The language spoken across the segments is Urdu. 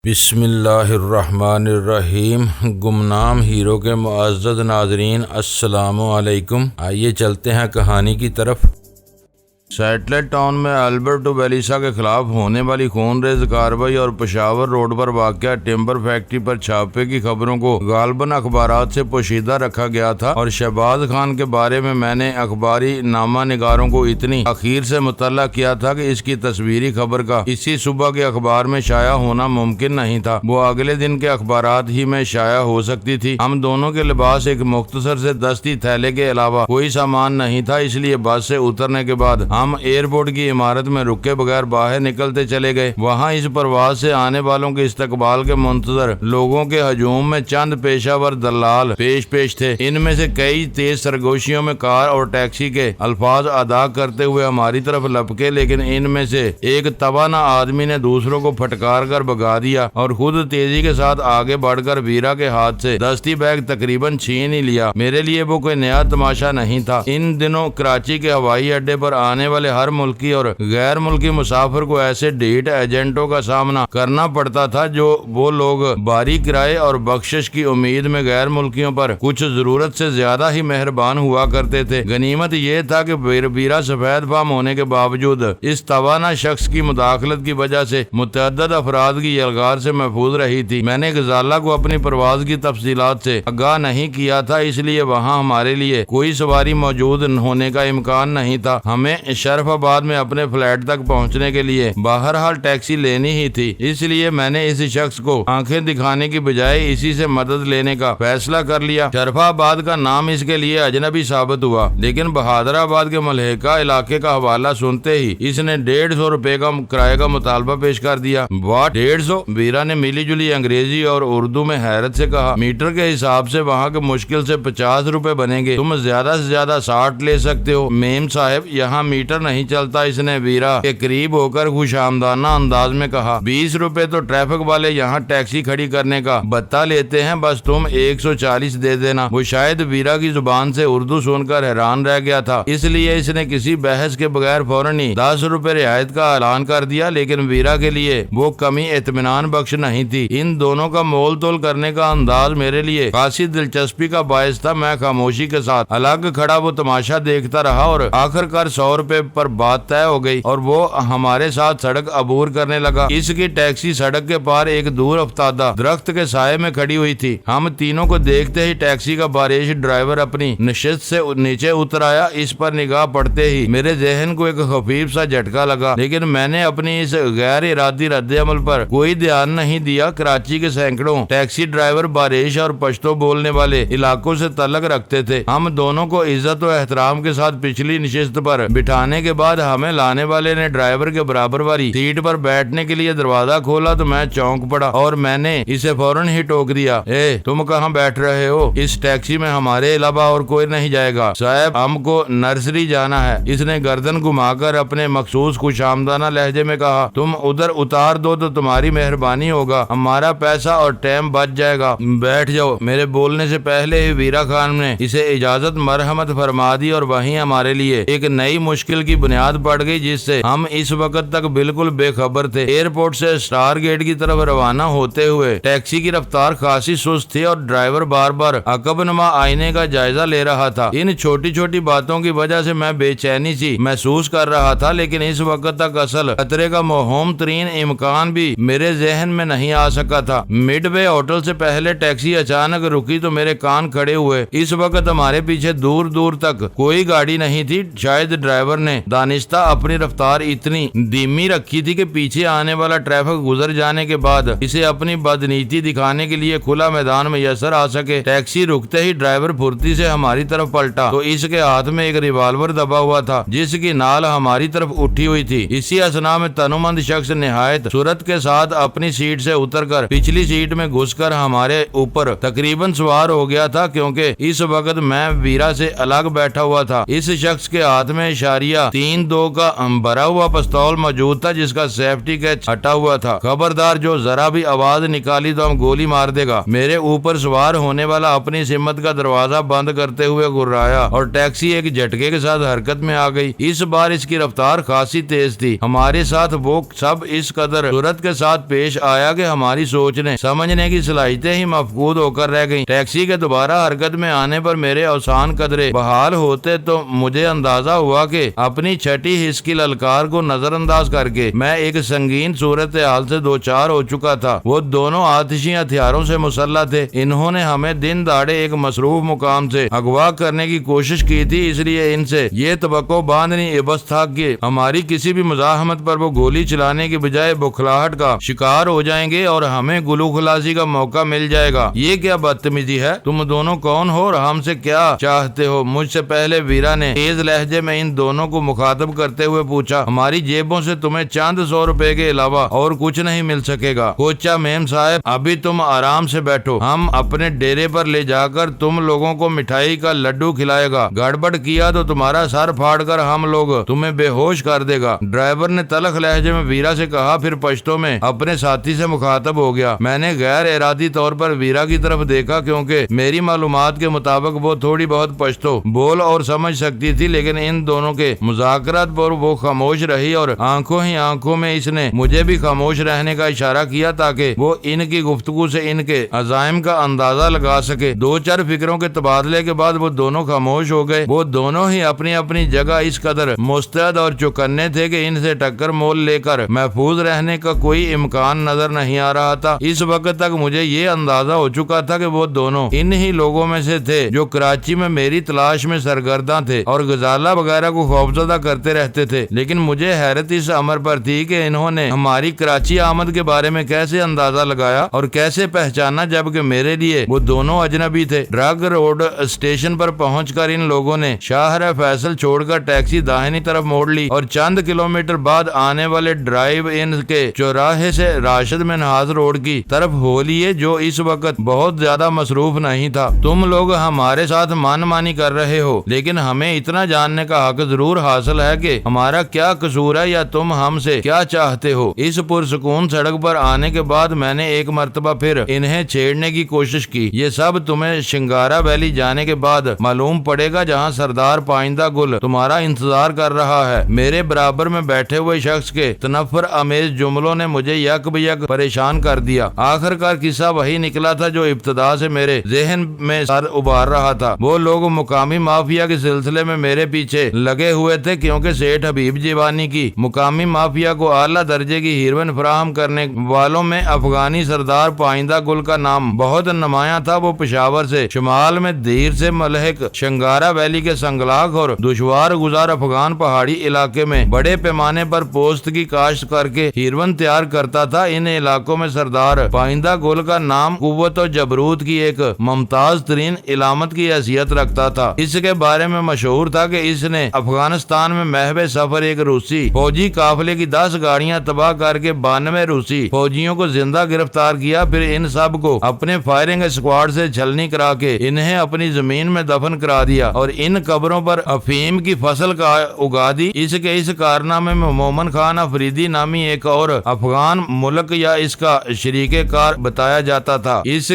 بسم اللہ الرحمن الرحیم۔ گمنام ہیرو کے معزز ناظرین السلام علیکم۔ آئیے چلتے ہیں کہانی کی طرف۔ سیٹلٹ ٹاؤن میں البرٹو بیلیسا کے خلاف ہونے والی خون ریز کارروائی اور پشاور روڈ پر واقع ٹمبر فیکٹری پر چھاپے کی خبروں کو غالباً اخبارات سے پوشیدہ رکھا گیا تھا، اور شہباز خان کے بارے میں نے اخباری نامہ نگاروں کو اتنی اخیر سے مطلع کیا تھا کہ اس کی تصویری خبر کا اسی صبح کے اخبار میں شائع ہونا ممکن نہیں تھا، وہ اگلے دن کے اخبارات ہی میں شائع ہو سکتی تھی۔ ہم دونوں کے لباس ایک مختصر سے دستی تھیلے کے علاوہ کوئی سامان نہیں تھا، اس لیے بس سے اترنے کے بعد ہم ایئرپورٹ کی عمارت میں رکے بغیر باہر نکلتے چلے گئے۔ وہاں اس پرواز سے آنے والوں کے استقبال کے منتظر لوگوں کے ہجوم میں چند پیشہ ور دلال پیش تھے۔ ان میں سے کئی تیز سرگوشیوں میں کار اور ٹیکسی کے الفاظ ادا کرتے ہوئے ہماری طرف لپکے، لیکن ان میں سے ایک توانا آدمی نے دوسروں کو پھٹکار کر بھگا دیا اور خود تیزی کے ساتھ آگے بڑھ کر ویرا کے ہاتھ سے دستی بیگ تقریباً چھین ہی لیا۔ میرے لیے وہ کوئی نیا تماشا نہیں تھا۔ ان دنوں کراچی کے ہوائی اڈے پر آنے والے ہر ملکی اور غیر ملکی مسافر کو ایسے ڈیٹ ایجنٹوں کا سامنا کرنا پڑتا تھا جو وہ لوگ باری کرائے اور بخشش کی امید میں غیر ملکیوں پر کچھ ضرورت سے زیادہ ہی مہربان ہوا کرتے تھے۔ غنیمت یہ تھا کہ ویرا سفید فام ہونے کے باوجود اس توانا شخص کی مداخلت کی وجہ سے متعدد افراد کی یلغار سے محفوظ رہی تھی۔ میں نے غزالہ کو اپنی پرواز کی تفصیلات سے آگاہ نہیں کیا تھا، اس لیے وہاں ہمارے لیے کوئی سواری موجود ہونے کا امکان نہیں تھا۔ ہمیں شرف آباد میں اپنے فلیٹ تک پہنچنے کے لیے بہرحال ٹیکسی لینی ہی تھی، اس لیے میں نے اس شخص کو آنکھیں دکھانے کی بجائے اسی سے مدد لینے کا فیصلہ کر لیا۔ شرف آباد کا نام اس کے لیے اجنبی ثابت ہوا، لیکن بہادر آباد کے ملحقہ علاقے کا حوالہ سنتے ہی اس نے 150 روپے کا کرایہ کا مطالبہ پیش کر دیا۔ واٹ 150؟ ویرا نے ملی جلی انگریزی اور اردو میں حیرت سے کہا۔ میٹر کے حساب سے وہاں کے مشکل سے 50 روپے بنیں گے، تم زیادہ سے زیادہ 60 لے سکتے ہو۔ میم صاحب یہاں میٹر نہیں چلتا، اس نے ویرا کے قریب ہو کر خوش آمدانہ انداز میں کہا۔ 20 روپے تو ٹریفک والے یہاں ٹیکسی کھڑی کرنے کا بتا لیتے ہیں، بس تم 140 دے دینا۔ وہ شاید ویرا کی زبان سے اردو سن کر حیران رہ گیا تھا، اس لیے اس نے کسی بحث کے بغیر فوراً ہی 10 روپے رعایت کا اعلان کر دیا، لیکن ویرا کے لیے وہ کمی اطمینان بخش نہیں تھی۔ ان دونوں کا مول تول کرنے کا انداز میرے لیے خاصی دلچسپی کا باعث تھا۔ میں خاموشی کے ساتھ الگ کھڑا وہ تماشا دیکھتا رہا اور آخر کار 100 روپے پر بات طے ہو گئی اور وہ ہمارے ساتھ سڑک عبور کرنے لگا۔ اس کی ٹیکسی سڑک کے پار ایک دور افتادہ درخت کے سائے میں کھڑی ہوئی تھی۔ ہم تینوں کو دیکھتے ہی ٹیکسی کا بارش ڈرائیور اپنی نشست سے نیچے اتر آیا۔ اس پر نگاہ پڑتے ہی میرے ذہن کو ایک خفیف سا جھٹکا لگا، لیکن میں نے اپنی اس غیر ارادی رد عمل پر کوئی دھیان نہیں دیا۔ کراچی کے سینکڑوں ٹیکسی ڈرائیور بارش اور پشتو بولنے والے علاقوں سے تعلق رکھتے تھے۔ ہم دونوں کو عزت و احترام کے ساتھ پچھلی نشست پر بٹھانے کے بعد ہمیں لانے والے نے ڈرائیور کے برابر والی سیٹ پر بیٹھنے کے لیے دروازہ کھولا تو میں چونک پڑا اور میں نے اسے فوراً ہی ٹوک دیا۔ اے تم کہاں بیٹھ رہے ہو؟ اس ٹیکسی میں ہمارے علاوہ اور کوئی نہیں جائے گا صاحب، ہم کو نرسری جانا ہے۔ اس نے گردن گھما کر اپنے مخصوص خوش آمدانہ لہجے میں کہا۔ تم ادھر اتار دو تو تمہاری مہربانی ہوگا، ہمارا پیسہ اور ٹائم بچ جائے گا۔ بیٹھ جاؤ۔ میرے بولنے سے پہلے ہی ویرا خان نے اسے اجازت مرحمت فرما دی اور وہیں ہمارے لیے ایک نئی مشکل کی بنیاد پڑ گئی جس سے ہم اس وقت تک بالکل بے خبر تھے۔ ایئرپورٹ سے اسٹار گیٹ کی طرف روانہ ہوتے ہوئے ٹیکسی کی رفتار خاصی سست تھی اور ڈرائیور بار بار عقب نما آئینے کا جائزہ لے رہا تھا۔ ان چھوٹی چھوٹی باتوں کی وجہ سے میں بے چینی سی محسوس کر رہا تھا، لیکن اس وقت تک اصل خطرے کا موہوم ترین امکان بھی میرے ذہن میں نہیں آ سکا تھا۔ مڈ وے ہوٹل سے پہلے ٹیکسی اچانک رکی تو میرے کان کھڑے ہوئے۔ اس وقت ہمارے پیچھے دور دور تک کوئی گاڑی نہیں تھی۔ شاید ڈرائیور نے دانستہ اپنی رفتار اتنی دھیمی رکھی تھی کہ پیچھے آنے والا ٹریفک گزر جانے کے بعد اسے اپنی بدنیتی دکھانے کے لیے کھلا میدان میسر آ سکے۔ ٹیکسی رکتے ہی ڈرائیور پھرتی سے ہماری طرف پلٹا تو اس کے ہاتھ میں ایک ریوالور دبا ہوا تھا جس کی نال ہماری طرف اٹھی ہوئی تھی۔ اسی اثنا میں تنومند شخص نہایت سرعت کے ساتھ اپنی سیٹ سے اتر کر پچھلی سیٹ میں گھس کر ہمارے اوپر تقریباً سوار ہو گیا تھا، کیونکہ اس وقت میں ویرا سے الگ بیٹھا ہوا تھا۔ اس شخص کے ہاتھ میں اشاریہ لیا 3-2 کا بھرا ہوا پستول موجود تھا جس کا سیفٹی کیچ ہٹا ہوا تھا۔ خبردار جو ذرا بھی آواز نکالی تو ہم گولی مار دے گا۔ میرے اوپر سوار ہونے والا اپنی سمت کا دروازہ بند کرتے ہوئے گھرایا اور ٹیکسی ایک جھٹکے کے ساتھ حرکت میں آ گئی۔ اس بار اس کی رفتار خاصی تیز تھی۔ ہمارے ساتھ وہ سب اس قدر سرعت کے ساتھ پیش آیا کہ ہماری سوچنے سمجھنے کی صلاحیتیں ہی مفقود ہو کر رہ گئیں۔ ٹیکسی کے دوبارہ حرکت میں آنے پر میرے اوسان قدرے بحال ہوتے تو مجھے اندازہ ہوا کہ اپنی چھٹی حص کی للکار کو نظر انداز کر کے میں ایک سنگین صورتحال سے دوچار ہو چکا تھا۔ وہ دونوں آتشی ہتھیاروں سے مسلح تھے۔ انہوں نے ہمیں دن دہاڑے ایک مصروف مقام سے اغوا کرنے کی کوشش کی تھی، اس لیے ان سے یہ توقع باندھنی عبث تھا کہ ہماری کسی بھی مزاحمت پر وہ گولی چلانے کے بجائے بکھلاہٹ کا شکار ہو جائیں گے اور ہمیں گلو خلاصی کا موقع مل جائے گا۔ یہ کیا بدتمیزی ہے؟ تم دونوں کون ہو اور ہم سے کیا چاہتے ہو؟ مجھ سے پہلے ویرا نے تیز لہجے میں ان دونوں کو مخاطب کرتے ہوئے پوچھا۔ ہماری جیبوں سے تمہیں چند 100 روپے کے علاوہ اور کچھ نہیں مل سکے گا۔ کوچا میم صاحب ابھی تم آرام سے بیٹھو، ہم اپنے ڈیرے پر لے جا کر تم لوگوں کو مٹھائی کا لڈو کھلائے گا۔ گڑبڑ کیا تو تمہارا سر پھاڑ کر ہم لوگ تمہیں بے ہوش کر دے گا۔ ڈرائیور نے تلخ لہجے میں ویرا سے کہا، پھر پشتو میں اپنے ساتھی سے مخاطب ہو گیا۔ میں نے غیر ارادی طور پر ویرا کی طرف دیکھا کیونکہ میری معلومات کے مطابق وہ تھوڑی بہت پشتو بول اور سمجھ سکتی تھی، لیکن ان دونوں کے مذاکرات پر وہ خاموش رہی اور آنکھوں ہی آنکھوں میں اس نے مجھے بھی خاموش رہنے کا اشارہ کیا تاکہ وہ ان کی گفتگو سے ان کے عزائم کا اندازہ لگا سکے۔ 2-4 فکروں کے تبادلے کے بعد وہ دونوں خاموش ہو گئے۔ وہ دونوں ہی اپنی اپنی جگہ اس قدر مستعد اور چوکنے تھے کہ ان سے ٹکر مول لے کر محفوظ رہنے کا کوئی امکان نظر نہیں آ رہا تھا۔ اس وقت تک مجھے یہ اندازہ ہو چکا تھا کہ وہ دونوں ان ہی لوگوں میں سے تھے جو کراچی میں میری تلاش میں سرگرداں تھے اور غزالہ وغیرہ کو خوفزدہ کرتے رہتے تھے، لیکن مجھے حیرت اس امر پر تھی کہ انہوں نے ہماری کراچی آمد کے بارے میں کیسے اندازہ لگایا اور کیسے پہچانا، جبکہ میرے لیے وہ دونوں اجنبی تھے۔ ڈرگ روڈ اسٹیشن پر پہنچ کر ان لوگوں نے شاہراہ فیصل چھوڑ کر ٹیکسی داہنی طرف موڑ لی اور چند کلومیٹر بعد آنے والے ڈرائیو ان کے چوراہے سے راشد منہاز روڈ کی طرف ہو لیے، جو اس وقت بہت زیادہ مصروف نہیں تھا۔ تم لوگ ہمارے ساتھ مان مانی کر رہے ہو، لیکن ہمیں اتنا جاننے کا حق ضرور حاصل ہے کہ ہمارا کیا قصور ہے یا تم ہم سے کیا چاہتے ہو۔ اس پرسکون سڑک پر آنے کے بعد میں نے ایک مرتبہ پھر انہیں چھیڑنے کی کوشش کی۔ یہ سب تمہیں شنگارا ویلی جانے کے بعد معلوم پڑے گا، جہاں سردار پائندہ گل تمہارا انتظار کر رہا ہے۔ میرے برابر میں بیٹھے ہوئے شخص کے تنفر آمیز جملوں نے مجھے یک بیک پریشان کر دیا۔ آخر کار قصہ وہی نکلا تھا جو ابتدا سے میرے ذہن میں سر ابھار رہا تھا۔ وہ لوگ مقامی مافیا کے سلسلے میں میرے پیچھے لگے ہوئے تھے کیونکہ سیٹھ حبیب جیوانی کی مقامی مافیا کو اعلیٰ درجے کی ہیروئن فراہم کرنے والوں میں افغانی سردار پائندہ گل کا نام بہت نمایاں تھا۔ وہ پشاور سے شمال میں دیر سے ملحق شنگارا ویلی کے سنگلاخ اور دشوار گزار افغان پہاڑی علاقے میں بڑے پیمانے پر پوست کی کاشت کر کے ہیروئن تیار کرتا تھا۔ ان علاقوں میں سردار پائندہ گل کا نام قوت و جبروت کی ایک ممتاز ترین علامت کی حیثیت رکھتا تھا۔ اس کے بارے میں مشہور تھا کہ اس نے افغانستان میں محو سفر ایک روسی فوجی قافلے کی 10 گاڑیاں تباہ کر کے 92 روسی فوجیوں کو زندہ گرفتار کیا، پھر ان سب کو اپنے فائرنگ اسکواڈ سے چھلنی کرا کے انہیں اپنی زمین میں دفن کرا دیا اور ان قبروں پر افیم کی فصل کا اگا دی۔ اس کارنامے میں مومن خان افریدی نامی ایک اور افغان ملک یا اس کا شریک کار بتایا جاتا تھا۔ اس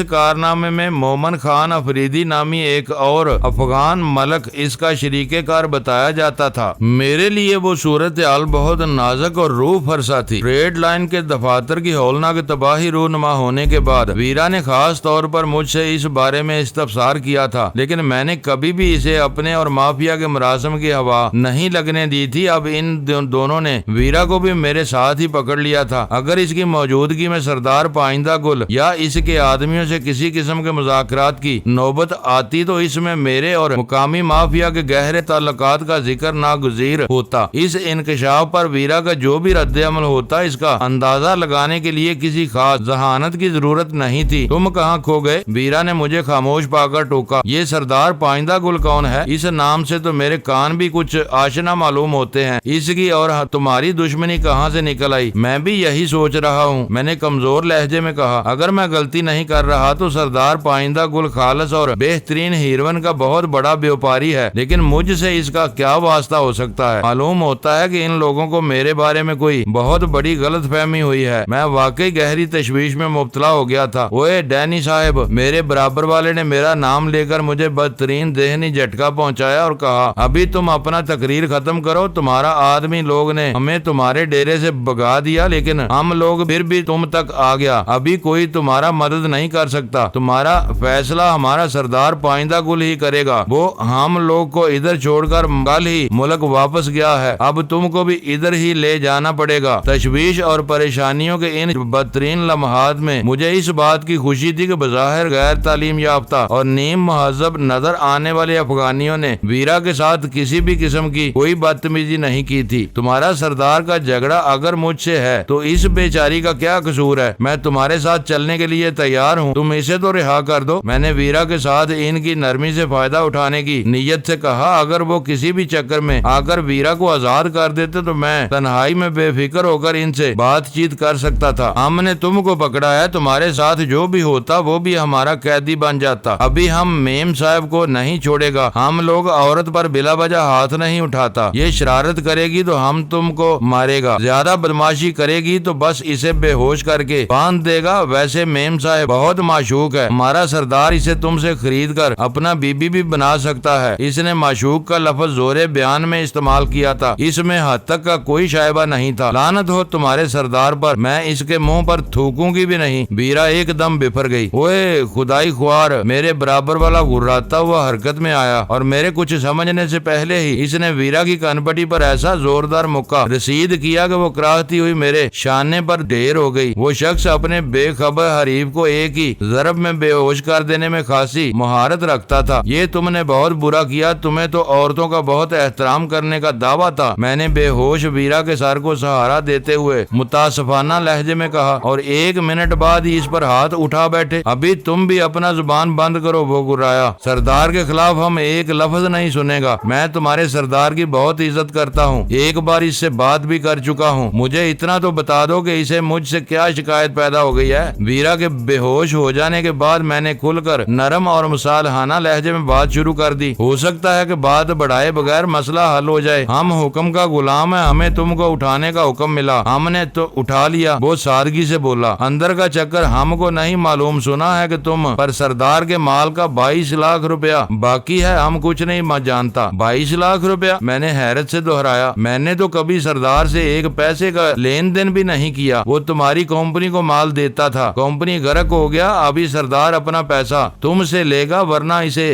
کارنامے میں مومن خان افریدی نامی ایک اور افغان ملک اس کا شریک کار بتایا جاتا تھا۔ میرے لیے وہ صورتحال بہت نازک اور روح فرسا تھی۔ ریڈ لائن کے دفاتر کی ہولناک تباہی رونما ہونے کے بعد ویرا نے خاص طور پر مجھ سے اس بارے میں استفسار کیا تھا، لیکن میں نے کبھی بھی اسے اپنے اور مافیا کے مراسم کی ہوا نہیں لگنے دی تھی۔ اب ان دونوں نے ویرا کو بھی میرے ساتھ ہی پکڑ لیا تھا۔ اگر اس کی موجودگی میں سردار پائندہ گل یا اس کے آدمیوں سے کسی قسم کے مذاکرات کی نوبت آتی تو اس میں میرے اور مقامی مافیا کے گہرے تعلقات کا ذکر ناگزیر ہوتا۔ اس انکشاف پر ویرا کا جو بھی رد عمل ہوتا، اس کا اندازہ لگانے کے لیے کسی خاص ذہانت کی ضرورت نہیں تھی۔ تم کہاں کھو گئے؟ ویرا نے مجھے خاموش پا کر ٹوکا۔ یہ سردار پائندہ گل کون ہے؟ اس نام سے تو میرے کان بھی کچھ آشنا معلوم ہوتے ہیں۔ اس کی اور تمہاری دشمنی کہاں سے نکل آئی؟ میں بھی یہی سوچ رہا ہوں، میں نے کمزور لہجے میں کہا۔ اگر میں غلطی نہیں کر رہا تو سردار پائندہ گل خالص اور بہترین ہیروئن کا بہت بڑا بیوپاری ہے، لیکن مجھ سے اس کا کیا کیا واسطہ ہو سکتا ہے؟ معلوم ہوتا ہے کہ ان لوگوں کو میرے بارے میں کوئی بہت بڑی غلط فہمی ہوئی ہے۔ میں واقعی گہری تشویش میں مبتلا ہو گیا تھا۔ اوے ڈینی صاحب، میرے برابر والے نے میرا نام لے کر مجھے بدترین ذہنی جھٹکا پہنچایا اور کہا، ابھی تم اپنا تقریر ختم کرو، تمہارا آدمی لوگ نے ہمیں تمہارے ڈیرے سے بھگا دیا، لیکن ہم لوگ پھر بھی تم تک آ گیا، ابھی کوئی تمہارا مدد نہیں کر سکتا، تمہارا فیصلہ ہمارا سردار پائندہ گل ہی کرے گا، وہ ہم لوگ کو ادھر چھوڑ کر کل ہی ملک واپس گیا ہے، اب تم کو بھی ادھر ہی لے جانا پڑے گا۔ تشویش اور پریشانیوں کے ان بدترین لمحات میں مجھے اس بات کی خوشی تھی کہ بظاہر غیر تعلیم یافتہ اور نیم مہذب نظر آنے والے افغانیوں نے ویرا کے ساتھ کسی بھی قسم کی کوئی بدتمیزی نہیں کی تھی۔ تمہارا سردار کا جھگڑا اگر مجھ سے ہے تو اس بیچاری کا کیا قصور ہے؟ میں تمہارے ساتھ چلنے کے لیے تیار ہوں، تم اسے تو رہا کر دو۔ میں نے ویرا کے ساتھ ان کی نرمی سے فائدہ اٹھانے کی نیت سے کہا، اگر وہ کسی بھی چکر میں آ کر ویرا کو آزاد کر دیتے تو میں تنہائی میں بے فکر ہو کر ان سے بات چیت کر سکتا تھا۔ ہم نے تم کو پکڑا ہے، تمہارے ساتھ جو بھی ہوتا وہ بھی ہمارا قیدی بن جاتا۔ ابھی ہم میم صاحب کو نہیں چھوڑے گا، ہم لوگ عورت پر بلا وجہ ہاتھ نہیں اٹھاتا، یہ شرارت کرے گی تو ہم تم کو مارے گا، زیادہ بدماشی کرے گی تو بس اسے بے ہوش کر کے باندھ دے گا۔ ویسے میم صاحب بہت معشوق ہے، ہمارا سردار اسے تم سے خرید کر اپنا بیوی بھی بنا سکتا ہے۔ اس نے معشوق کا لفظ زور بیان میں استعمال کیا تھا، اس میں حد تک کا کوئی شائبہ نہیں تھا۔ لعنت ہو تمہارے سردار پر، میں اس کے منہ پر تھوکوں گی بھی نہیں۔ ویرا ایک دم بفر گئی۔ اوے خدائی خوار، میرے برابر والا غراتا ہوا حرکت میں آیا اور میرے کچھ سمجھنے سے پہلے ہی اس نے ویرا کی کانپٹی پر ایسا زوردار مکہ رسید کیا کہ وہ کراہتی ہوئی میرے شانے پر ڈھیر ہو گئی۔ وہ شخص اپنے بے خبر حریف کو ایک ہی ضرب میں بے ہوش کر دینے میں خاصی مہارت رکھتا تھا۔ یہ تم نے بہت برا کیا، تمہیں تو عورتوں کا بہت احترام کرنے کا دعویٰ تھا، میں نے بے ہوش ویرا کے سر کو سہارا دیتے ہوئے متاسفانہ لہجے میں کہا، اور ایک منٹ بعد ہی اس پر ہاتھ اٹھا بیٹھے۔ ابھی تم بھی اپنا زبان بند کرو۔ وہ گرایا، سردار کے خلاف ہم ایک لفظ نہیں سنے گا، میں تمہارے سردار کی بہت عزت کرتا ہوں، ایک بار اس سے بات بھی کر چکا ہوں، مجھے اتنا تو بتا دو کہ اسے مجھ سے کیا شکایت پیدا ہو گئی ہے۔ ویرا کے بے ہوش ہو جانے کے بعد میں نے کھل کر نرم اور مصالحانہ لہجے میں بات شروع کر دی۔ ہو سکتا ہے کہ بات بڑھائے بغیر مسئلہ حل ہو جائے، ہم حکم کا غلام ہے، ہمیں تم کو اٹھانے کا حکم ملا، ہم نے تو اٹھا لیا۔ وہ سادگی سے بولا، اندر کا چکر ہم کو نہیں معلوم، سنا ہے کہ تم پر سردار کے مال کا 22 لاکھ روپیہ باقی ہے، ہم کچھ نہیں جانتا۔ 22 لاکھ روپیہ؟ میں نے حیرت سے دہرایا، میں نے تو کبھی سردار سے ایک پیسے کا لین دین بھی نہیں کیا، وہ تمہاری کمپنی کو مال دیتا تھا، کمپنی غرق ہو گیا، ابھی سردار اپنا پیسہ تم سے لے گا، ورنہ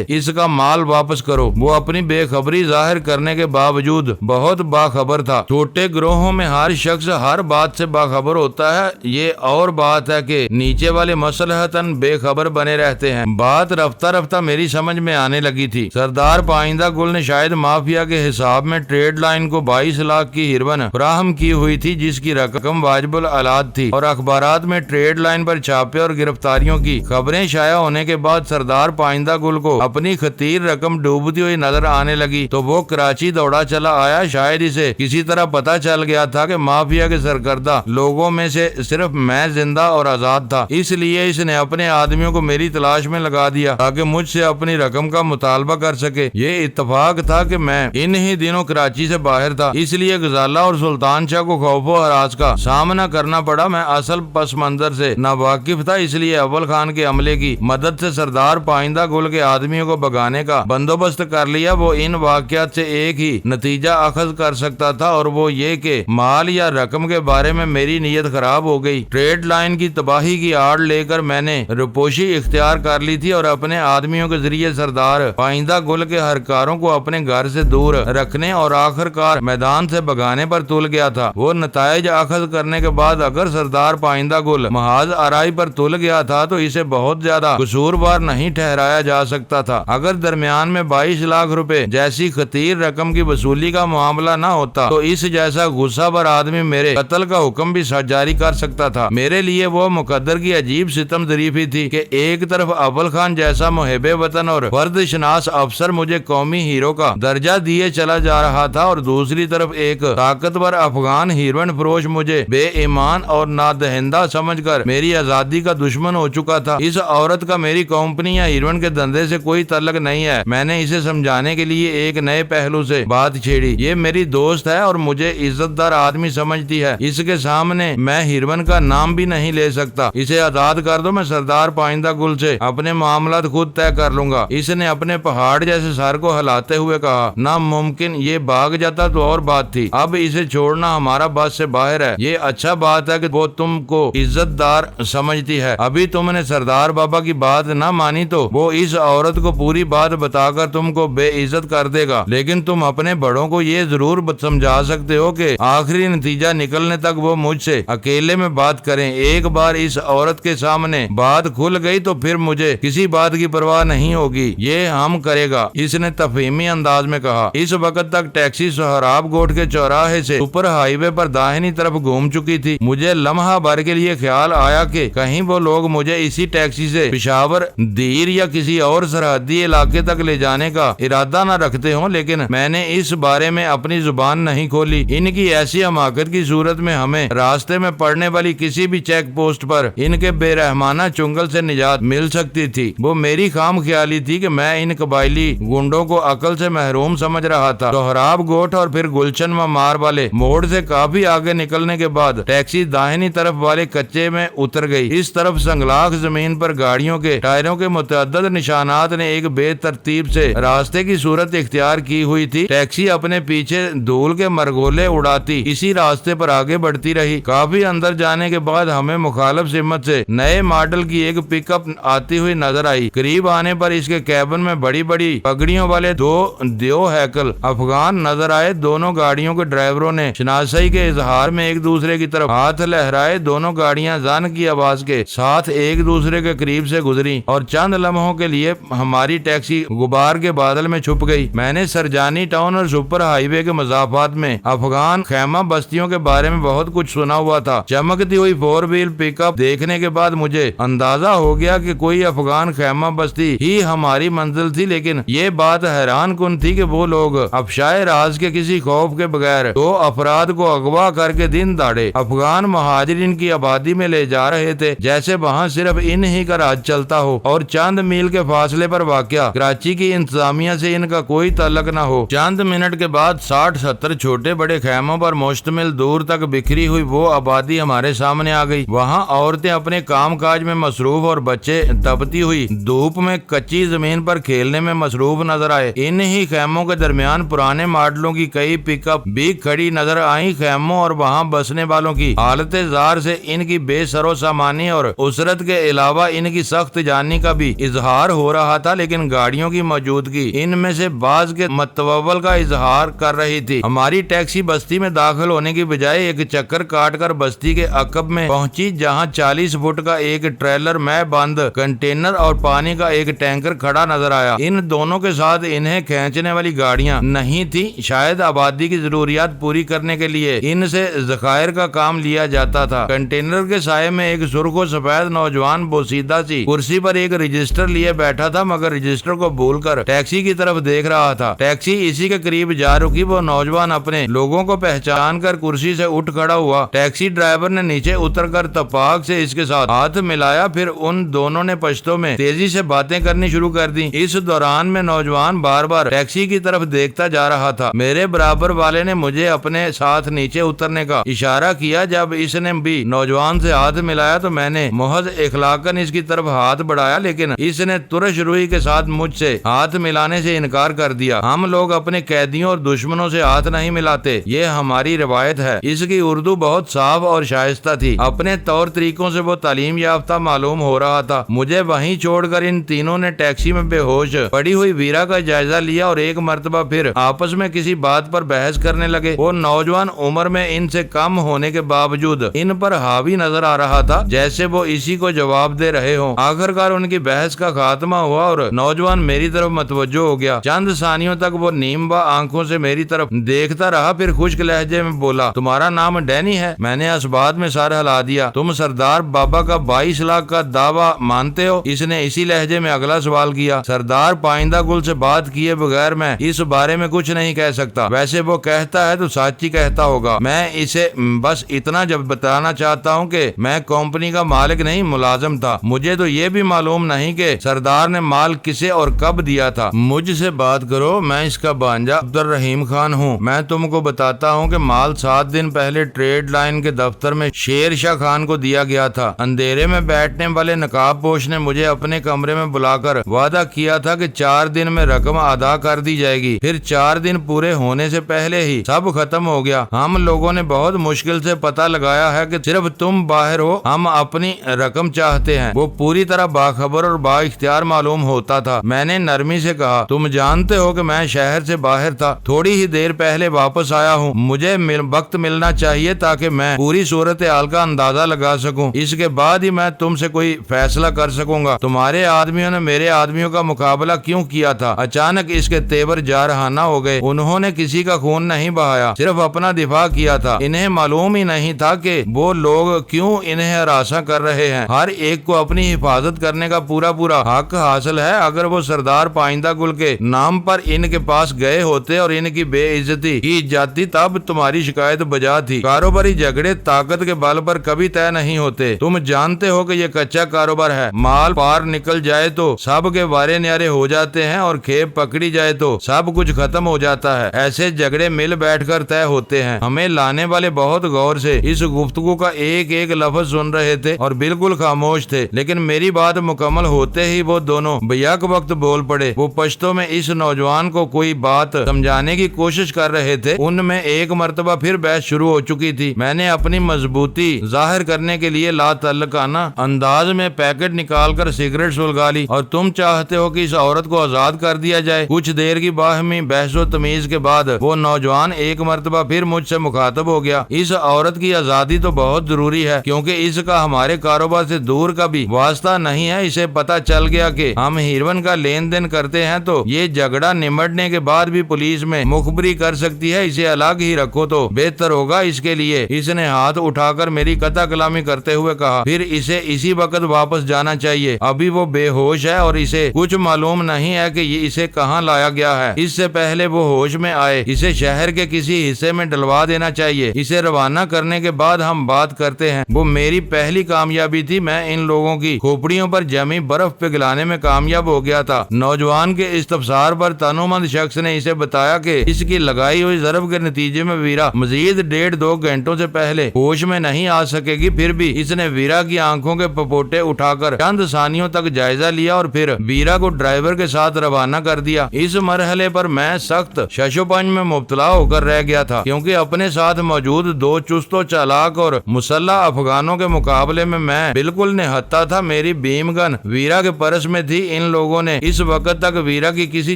اس کا مال واپس کرو۔ وہ اپنی بے خبری ظاہر کرنے کے باوجود بہت باخبر تھا۔ چھوٹے گروہوں میں ہر شخص ہر بات سے باخبر ہوتا ہے، یہ اور بات ہے کہ نیچے والے مصلحتاً بے خبر بنے رہتے ہیں۔ بات رفتہ رفتہ میری سمجھ میں آنے لگی تھی۔ سردار پائندہ گل نے شاید مافیا کے حساب میں ٹریڈ لائن کو 22 لاکھ کی ہرون فراہم کی ہوئی تھی، جس کی رقم واجب الاعلاد تھی، اور اخبارات میں ٹریڈ لائن پر چھاپے اور گرفتاریوں کی خبریں شائع ہونے کے بعد سردار پائندہ گل کو اپنی خطیر رقم ڈوبتی ہوئی نظر آنے لگی تو وہ کراچی دوڑا چلا آیا۔ شاید اسے کسی طرح پتا چل گیا تھا کہ مافیا کے سرکردہ لوگوں میں سے صرف میں زندہ اور آزاد تھا، اس لیے اس نے اپنے آدمیوں کو میری تلاش میں لگا دیا تاکہ مجھ سے اپنی رقم کا مطالبہ کر سکے۔ یہ اتفاق تھا کہ میں انہی دنوں کراچی سے باہر تھا، اس لیے غزالہ اور سلطان شاہ کو خوف و ہراس کا سامنا کرنا پڑا۔ میں اصل پس منظر سے ناواقف تھا، اس لیے اول خان کے عملے کی مدد سے سردار پائندہ گل کے آدمیوں کو بگانے کا بندوبست کر لیا۔ وہ ان واقعات سے ایک ہی نتیجہ اخذ کر سکتا تھا، اور وہ یہ کہ مال یا رقم کے بارے میں میری نیت خراب ہو گئی۔ ٹریڈ لائن کی تباہی کی آڑ لے کر میں نے رپوشی اختیار کر لی تھی اور اپنے آدمیوں کے ذریعے سردار پائندہ گل کے ہرکاروں کو اپنے گھر سے دور رکھنے اور آخر کار میدان سے بگانے پر تل گیا تھا۔ وہ نتائج اخذ کرنے کے بعد اگر سردار پائندہ گل محاذ آرائی پر تل گیا تھا تو اسے بہت زیادہ قصوروار نہیں ٹھہرایا جا سکتا تھا۔ اگر درمیان میں 22 لاکھ روپے جیسی خطیر رقم کی وصولی کا معاملہ نہ ہوتا تو اس جیسا غصہ بر آدمی میرے قتل کا حکم بھی جاری کر سکتا تھا۔ میرے لیے وہ مقدر کی عجیب ستم ظریفی تھی کہ ایک طرف اول خان جیسا محب وطن اور فرد شناس افسر مجھے قومی ہیرو کا درجہ دیے چلا جا رہا تھا، اور دوسری طرف ایک طاقتور افغان ہیروئن فروش مجھے بے ایمان اور نادہندہ سمجھ کر میری آزادی کا دشمن ہو چکا تھا۔ اس عورت کا میری کمپنی یا ہیروئن کے دھندے سے کوئی تعلق نہیں ہے۔ میں نے اسے سمجھانے کے لیے ایک نئے نئے پہلو سے بات چھیڑی۔ یہ میری دوست ہے اور مجھے عزت دار آدمی سمجھتی ہے، اس کے سامنے میں ہیروین کا نام بھی نہیں لے سکتا۔ اسے آزاد کر دو، میں سردار پائندہ گل سے اپنے معاملات خود طے کر لوں گا۔ اس نے اپنے پہاڑ جیسے سر کو ہلاتے ہوئے کہا۔ ناممکن، یہ بھاگ جاتا تو اور بات تھی، اب اسے چھوڑنا ہمارا بس سے باہر ہے۔ یہ اچھا بات ہے کہ وہ تم کو عزت دار سمجھتی ہے۔ ابھی تم نے سردار بابا کی بات نہ مانی تو وہ اس عورت کو پوری بات بتا کر تم کو بے عزت کر دے گا، لیکن تم اپنے بڑوں کو یہ ضرور سمجھا سکتے ہو کہ آخری نتیجہ نکلنے تک وہ مجھ سے اکیلے میں بات کریں۔ ایک بار اس عورت کے سامنے بات کھل گئی تو پھر مجھے کسی بات کی پرواہ نہیں ہوگی، یہ ہم کرے گا، اس نے تفہیمی انداز میں کہا۔ اس وقت تک ٹیکسی سہراب گوٹ کے چوراہے سے سپر ہائی وے پر داہنی طرف گھوم چکی تھی۔ مجھے لمحہ بھر کے لیے خیال آیا کہ کہیں وہ لوگ مجھے اسی ٹیکسی سے پشاور، دیر یا کسی اور سرحدی علاقے تک لے جانے کا ارادہ نہ رکھتے ہوں، لیکن میں نے اس بارے میں اپنی زبان نہیں کھولی۔ ان کی ایسی حماقت کی صورت میں ہمیں راستے میں پڑنے والی کسی بھی چیک پوسٹ پر ان کے بے رحمانہ چنگل سے نجات مل سکتی تھی۔ وہ میری خام خیالی تھی کہ میں ان قبائلی گنڈوں کو عقل سے محروم سمجھ رہا تھا۔ سہراب گوٹ اور پھر گلشن مار والے موڑ سے کافی آگے نکلنے کے بعد ٹیکسی داہنی طرف والے کچے میں اتر گئی۔ اس طرف سنگلاخ زمین پر گاڑیوں کے ٹائروں کے متعدد نشانات نے ایک بے ترتیب سے راستے کی صورت اختیار کی ہوئی تھی۔ ٹیکسی اپنے پیچھے دھول کے مرغولے اڑاتی اسی راستے پر آگے بڑھتی رہی۔ کافی اندر جانے کے بعد ہمیں مخالف سمت سے نئے ماڈل کی ایک پک اپ آتی ہوئی نظر آئی۔ قریب آنے پر اس کے کیبن میں بڑی بڑی پگڑیوں والے دو دیو ہیکل افغان نظر آئے۔ دونوں گاڑیوں کے ڈرائیوروں نے شناسائی کے اظہار میں ایک دوسرے کی طرف ہاتھ لہرائے۔ دونوں گاڑیاں زن کی آواز کے ساتھ ایک دوسرے کے قریب سے گزری اور چند لمحوں کے لیے ہماری ٹیکسی غبار کے بادل میں چھپ گئی۔ میں نے سرجانی ٹاؤن اور سپر ہائی وے کے مضافات میں افغان خیمہ بستیوں کے بارے میں بہت کچھ سنا ہوا تھا۔ چمکتی ہوئی 4 ویل پک اپ دیکھنے کے بعد مجھے اندازہ ہو گیا کہ کوئی افغان خیمہ بستی ہی ہماری منزل تھی، لیکن یہ بات حیران کن تھی کہ وہ لوگ افشائے راز کے کسی خوف کے بغیر 2 افراد کو اغوا کر کے دن داڑے افغان مہاجرین کی آبادی میں لے جا رہے تھے، جیسے وہاں صرف ان ہی کا راج چلتا ہو اور چند میل کے فاصلے پر واقع کراچی کی انتظامیہ سے ان کا کوئی تعلق نہ ہو۔ چند منٹ کے بعد 60-70 چھوٹے بڑے خیموں پر مشتمل دور تک بکھری ہوئی وہ آبادی ہمارے سامنے آ گئی۔ وہاں عورتیں اپنے کام کاج میں مصروف اور بچے تپتی ہوئی دھوپ میں کچی زمین پر کھیلنے میں مصروف نظر آئے۔ ان ہی خیموں کے درمیان پرانے ماڈلوں کی کئی پک اپ بھی کھڑی نظر آئیں۔ خیموں اور وہاں بسنے والوں کی حالت زار سے ان کی بے سر و سامانی اور اسرت کے علاوہ ان کی سخت جانی کا بھی اظہار ہو رہا تھا، لیکن گاڑیوں کی موجودگی ان میں سے بعض کے متول کا اظہار کر رہی تھی۔ ہماری ٹیکسی بستی میں داخل ہونے کی بجائے ایک چکر کاٹ کر بستی کے عقب میں پہنچی، جہاں 40 فٹ کا ایک ٹریلر میں بند کنٹینر اور پانی کا ایک ٹینکر کھڑا نظر آیا۔ ان دونوں کے ساتھ انہیں کھینچنے والی گاڑیاں نہیں تھی، شاید آبادی کی ضروریات پوری کرنے کے لیے ان سے ذخائر کا کام لیا جاتا تھا۔ کنٹینر کے سائے میں ایک سرخ و سفید نوجوان بوسیدہ سی کرسی پر ایک رجسٹر لیے بیٹھا تھا، مگر رجسٹر کو بھول کر ٹیکسی کی طرف دیکھ رہا تھا۔ ٹیکسی اسی کے قریب جا رکی، وہ نوجوان اپنے لوگوں کو پہچان کر کرسی سے اٹھ کھڑا ہوا۔ ٹیکسی ڈرائیور نے نیچے اتر کر تپاک سے اس کے ساتھ ہاتھ ملایا، پھر ان دونوں نے پشتوں میں تیزی سے باتیں کرنی شروع کر دی۔ اس دوران میں نوجوان بار بار ٹیکسی کی طرف دیکھتا جا رہا تھا۔ میرے برابر والے نے مجھے اپنے ساتھ نیچے اترنے کا اشارہ کیا۔ جب اس نے بھی نوجوان سے ہاتھ ملایا تو میں نے محض اخلاقاً اس کی طرف ہاتھ بڑھایا، لیکن اس نے ترش روئی کے ساتھ مجھ سے ہاتھ ملانے سے انکار کر دیا۔ ہم لوگ اپنے قیدیوں اور دشمنوں سے ہاتھ نہیں ملاتے، یہ ہماری روایت ہے۔ اس کی اردو بہت صاف اور شائستہ تھی، اپنے طور طریقوں سے وہ تعلیم یافتہ معلوم ہو رہا تھا۔ مجھے وہیں چھوڑ کر ان تینوں نے ٹیکسی میں بے ہوش پڑی ہوئی ویرا کا جائزہ لیا اور ایک مرتبہ پھر آپس میں کسی بات پر بحث کرنے لگے۔ وہ نوجوان عمر میں ان سے کم ہونے کے باوجود ان پر حاوی نظر آ رہا تھا، جیسے وہ اسی کو جواب دے رہے ہوں۔ آخرکار ان کی بحث کا خاتمہ ہوا اور نوجوان میری طرف متوجہ ہو گیا۔ چند ثانیوں تک وہ نیم با آنکھوں سے میری طرف دیکھتا رہا، پھر خشک لہجے میں بولا، تمہارا نام ڈینی ہے؟ میں نے اس بات میں سر ہلا دیا۔ تم سردار بابا کا 22 لاکھ کا دعویٰ مانتے ہو؟ اس نے اسی لہجے میں اگلا سوال کیا۔ سردار پائندہ گل سے بات کیے بغیر میں اس بارے میں کچھ نہیں کہہ سکتا، ویسے وہ کہتا ہے تو سچ ہی کہتا ہوگا۔ میں اسے بس اتنا جب بتانا چاہتا ہوں کہ میں کمپنی کا مالک نہیں، ملازم تھا۔ مجھے تو یہ بھی معلوم نہیں کہ سردار نے مال کسے اور کب دیا تھا۔ مجھ سے بات کرو، میں اس کا بانجا عبد الرحیم خان ہوں۔ میں تم کو بتاتا ہوں کہ مال 7 دن پہلے ٹریڈ لائن کے دفتر میں شیر شاہ خان کو دیا گیا تھا۔ اندھیرے میں بیٹھنے والے نقاب پوش نے مجھے اپنے کمرے میں بلا کر وعدہ کیا تھا کہ 4 دن میں رقم ادا کر دی جائے گی۔ پھر 4 دن پورے ہونے سے پہلے ہی سب ختم ہو گیا۔ ہم لوگوں نے بہت مشکل سے پتہ لگایا ہے کہ صرف تم باہر ہو، ہم اپنی رقم چاہتے ہیں۔ وہ پوری طرح باخبر اور با اختیار معلوم ہوتا تھا۔ میں نے نرمی سے کہا، تم جانتے ہو کہ میں شہر سے باہر تھا، تھوڑی ہی دیر پہلے واپس آیا ہوں، مجھے وقت ملنا چاہیے تاکہ میں پوری صورتحال کا اندازہ لگا سکوں، اس کے بعد ہی میں تم سے کوئی فیصلہ کر سکوں گا۔ تمہارے آدمیوں نے میرے آدمیوں کا مقابلہ کیوں کیا تھا؟ اچانک اس کے تیور جارحانہ ہو گئے۔ انہوں نے کسی کا خون نہیں بہایا، صرف اپنا دفاع کیا تھا۔ انہیں معلوم ہی نہیں تھا کہ وہ لوگ کیوں انہیں ہراساں کر رہے ہیں۔ ہر ایک کو اپنی حفاظت کرنے کا پورا حق حاصل ہے۔ اگر وہ سردار پائندہ گل کے نام پر ان کے پاس گئے ہوتے اور ان کی بے عزتی کی جاتی تب تمہاری شکایت بجا تھی۔ کاروباری جھگڑے طاقت کے بل پر کبھی طے نہیں ہوتے۔ تم جانتے ہو کہ یہ کچا کاروبار ہے، مال پار نکل جائے تو سب کے وارے نیارے ہو جاتے ہیں اور کھیپ پکڑی جائے تو سب کچھ ختم ہو جاتا ہے۔ ایسے جھگڑے مل بیٹھ کر طے ہوتے ہیں۔ ہمیں لانے والے بہت غور سے اس گفتگو کا ایک ایک لفظ سن رہے تھے اور بالکل خاموش تھے، لیکن میری بات مکمل ہوتے ہی وہ دونوں بیک وقت بول پڑے۔ وہ پشتوں میں اس نوجوان کو کوئی بات سمجھانے کی کوشش کر رہے تھے۔ ان میں ایک مرتبہ پھر بحث شروع ہو چکی تھی۔ میں نے اپنی مضبوطی ظاہر کرنے کے لیے لا تعلقانہ انداز میں پیکٹ نکال کر سگریٹ سلگا لی، اور تم چاہتے ہو کہ اس عورت کو آزاد کر دیا جائے۔ کچھ دیر کی باہمی بحث و تمیز کے بعد وہ نوجوان ایک مرتبہ پھر مجھ سے مخاطب ہو گیا۔ اس عورت کی آزادی تو بہت ضروری ہے، کیونکہ اس کا ہمارے کاروبار سے دور کا بھی واسطہ نہیں ہے۔ اسے پتہ چل گیا کہ ہم ہیروئن کا لین دین کرتے ہیں تو یہ جھگڑا نمٹنے کے بعد بھی پولیس میں مخبری کر سکتی ہے۔ اسے الگ ہی رکھو تو بہتر ہوگا اس کے لیے۔ اس نے ہاتھ اٹھا کر میری قطع کلامی کرتے ہوئے کہا، پھر اسے اسی وقت واپس جانا چاہیے۔ ابھی وہ بے ہوش ہے اور اسے کچھ معلوم نہیں ہے کہ یہ اسے کہاں لایا گیا ہے۔ اس سے پہلے وہ ہوش میں آئے اسے شہر کے کسی حصے میں ڈلوا دینا چاہیے۔ اسے روانہ کرنے کے بعد ہم بات کرتے ہیں۔ وہ میری پہلی کامیابی تھی۔ میں ان لوگوں کی کھوپڑیوں پر جمی برف پگھلانے میں کامیاب ہو گیا تھا۔ نوجوان کے استفسار پر تنومند شخص نے اسے بتایا کہ اس کی لگائی ہوئی ضرب کے نتیجے میں ویرا مزید 1.5-2 گھنٹوں سے پہلے ہوش میں نہیں آ سکے گی۔ پھر بھی اس نے ویرا کی آنکھوں کے پپوٹے اٹھا کر چند ثانیوں تک جائزہ لیا اور پھر ویرا کو ڈرائیور کے ساتھ روانہ کر دیا۔ اس مرحلے پر میں سخت شش و پنج میں مبتلا ہو کر رہ گیا تھا، کیونکہ اپنے ساتھ موجود 2 چست و چالاک اور مسلح افغانوں کے مقابلے میں بالکل نہتا تھا۔ میری بیم گن ویرا کے پرس میں تھی۔ ان لوگوں نے اس وقت تک ویرا کی کسی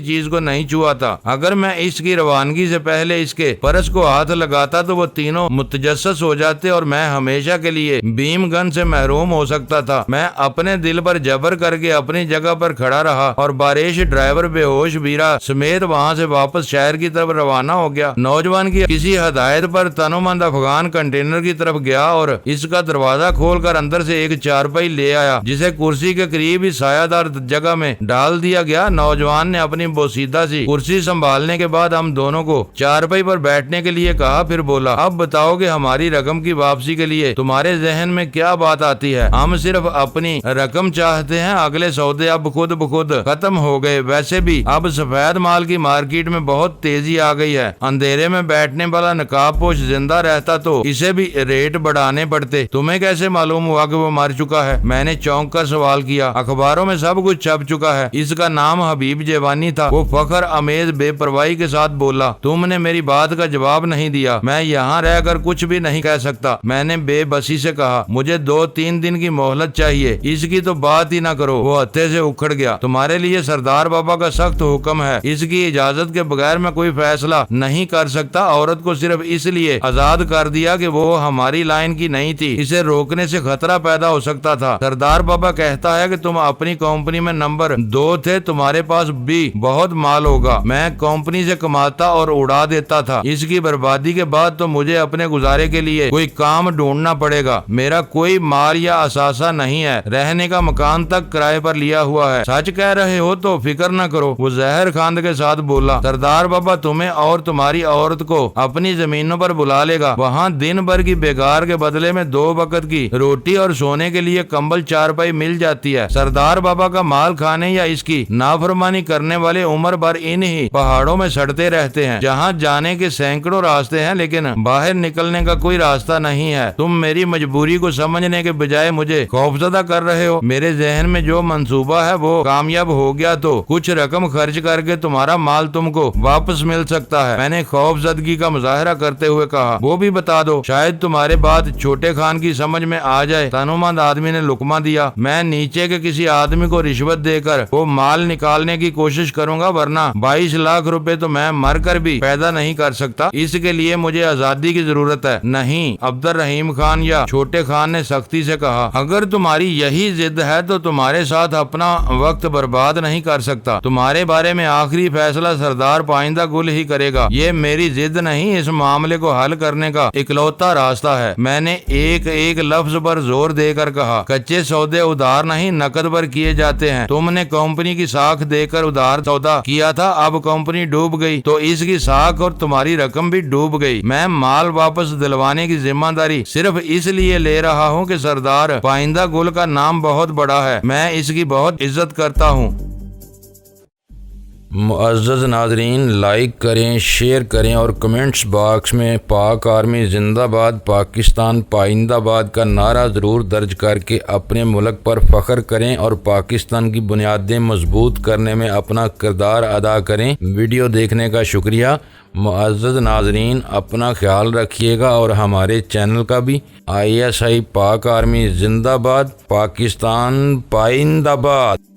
چیز کو نہیں چھوا تھا۔ اگر میں اس کی روانگی سے پہلے اس کے پرس کو ہاتھ لگاتا تو وہ تینوں متجسس ہو جاتے اور میں ہمیشہ کے لیے بیم گن سے محروم ہو سکتا تھا۔ میں اپنے دل پر جبر کر کے اپنی جگہ پر کھڑا رہا اور بارش ڈرائیور بے ہوش ویرا سمیت وہاں سے واپس شہر کی طرف روانہ ہو گیا۔ نوجوان کی کسی ہدایت پر تنومند افغان کنٹینر کی طرف گیا اور اس کا دروازہ کھول کر اندر سے ایک چارپائی لے آیا، جسے کرسی کے قریب ہی سایہ دار جگہ میں ڈال دیا گیا۔ نوجوان نے اپنی بوسیدہ سی کرسی سنبھالنے کے بعد ہم دونوں کو چارپائی پر بیٹھنے کے لیے کہا، پھر بولا، اب بتاؤ کہ ہماری رقم کی واپسی کے لیے تمہارے ذہن میں کیا بات آتی ہے؟ ہم صرف اپنی رقم چاہتے ہیں۔ اگلے سودے اب خود بخود ختم ہو گئے۔ ویسے بھی اب سفید مال کی مارکیٹ میں بہت تیزی آ گئی ہے۔ اندھیرے میں بیٹھنے والا نقاب پوش زندہ رہتا تو اسے بھی ریٹ بڑھانے پڑتے۔ تمہیں کیسے معلوم ہوا کہ وہ مر چکا ہے؟ میں نے چونک کر سوال کیا۔ اخباروں میں سب کچھ چھپ چکا ہے۔ اس کا نام حبیب جیوانی تھا۔ وہ فخر امیز بے پرواہی کے ساتھ بولا۔ تم نے میری بات کا جواب نہیں دیا۔ میں یہاں رہ کر کچھ بھی نہیں کہہ سکتا۔ میں نے بے بسی سے کہا، مجھے 2-3 دن کی مہلت چاہیے۔ اس کی تو بات ہی نہ کرو۔ وہ ہتھے سے اکھڑ گیا۔ تمہارے لیے سردار بابا کا سخت حکم ہے۔ اس کی اجازت کے بغیر میں کوئی فیصلہ نہیں کر سکتا۔ عورت کو صرف اس لیے آزاد کر دیا کہ وہ ہماری لائن کی نہیں تھی۔ اسے روکنے سے خطرہ پیدا ہو سکتا تھا۔ سردار بابا کہتا ہے کہ تم اپنی کمپنی میں نمبر 2 تھے، تمہارے پاس بھی بہت مال ہوگا۔ میں کمپنی سے کماتا اور اڑا دیتا تھا۔ اس کی بربادی کے بعد تو مجھے اپنے گزارے کے لیے کوئی کام ڈھونڈنا پڑے گا۔ میرا کوئی مال یا اثاثہ نہیں ہے۔ رہنے کا مکان تک کرائے پر لیا ہوا ہے۔ سچ کہہ رہے ہو تو فکر نہ کرو، وہ زہر خاند کے ساتھ بولا۔ سردار بابا تمہیں اور تمہاری عورت کو اپنی زمینوں پر بلا لے گا۔ وہاں دن بھر کی بیگار کے بدلے میں 2 وقت کی روٹی اور سونے کے لیے کمبل چارپائی مل جاتی ہے۔ سردار بابا کا مال کھانے یا اس کی نافرمانی کرنے والے عمر بھر اور انہی پہاڑوں میں سڑتے رہتے ہیں جہاں جانے کے سینکڑوں راستے ہیں لیکن باہر نکلنے کا کوئی راستہ نہیں ہے۔ تم میری مجبوری کو سمجھنے کے بجائے مجھے خوفزدہ کر رہے ہو۔ میرے ذہن میں جو منصوبہ ہے وہ کامیاب ہو گیا تو کچھ رقم خرچ کر کے تمہارا مال تم کو واپس مل سکتا ہے۔ میں نے خوف زدگی کا مظاہرہ کرتے ہوئے کہا، وہ بھی بتا دو، شاید تمہارے بات چھوٹے خان کی سمجھ میں آ جائے۔ تنومند آدمی نے لقمہ دیا۔ میں نیچے کے کسی آدمی کو رشوت دے کر وہ مال نکالنے کی کوشش کروں گا، ورنہ 22 لاکھ روپے تو میں مر کر بھی پیدا نہیں کر سکتا۔ اس کے لیے مجھے آزادی کی ضرورت ہے۔ نہیں، عبد الرحیم خان یا چھوٹے خان نے سختی سے کہا، اگر تمہاری یہی ضد ہے تو تمہارے ساتھ اپنا وقت برباد نہیں کر سکتا۔ تمہارے بارے میں آخری فیصلہ سردار پائندہ گل ہی کرے گا۔ یہ میری ضد نہیں، اس معاملے کو حل کرنے کا اکلوتا راستہ ہے۔ میں نے ایک ایک لفظ پر زور دے کر کہا، کچے سودے ادھار نہیں نقد پر کیے جاتے ہیں۔ تم نے کمپنی کی ساکھ دے کر ادھار سودا کیا تھا، اب کمپنی ڈوب گئی تو اس کی ساکھ اور تمہاری رقم بھی ڈوب گئی۔ میں مال واپس دلوانے کی ذمہ داری صرف اس لیے لے رہا ہوں کہ سردار پائندہ گل کا نام بہت بڑا ہے، میں اس کی بہت عزت کرتا ہوں۔ معزز ناظرین، لائک کریں، شیئر کریں اور کمنٹس باکس میں پاک آرمی زندہ باد، پاکستان پائندہ باد کا نعرہ ضرور درج کر کے اپنے ملک پر فخر کریں اور پاکستان کی بنیادیں مضبوط کرنے میں اپنا کردار ادا کریں۔ ویڈیو دیکھنے کا شکریہ۔ معزز ناظرین، اپنا خیال رکھیے گا اور ہمارے چینل کا بھی۔ ISI پاک آرمی زندہ باد، پاکستان پائندہ باد۔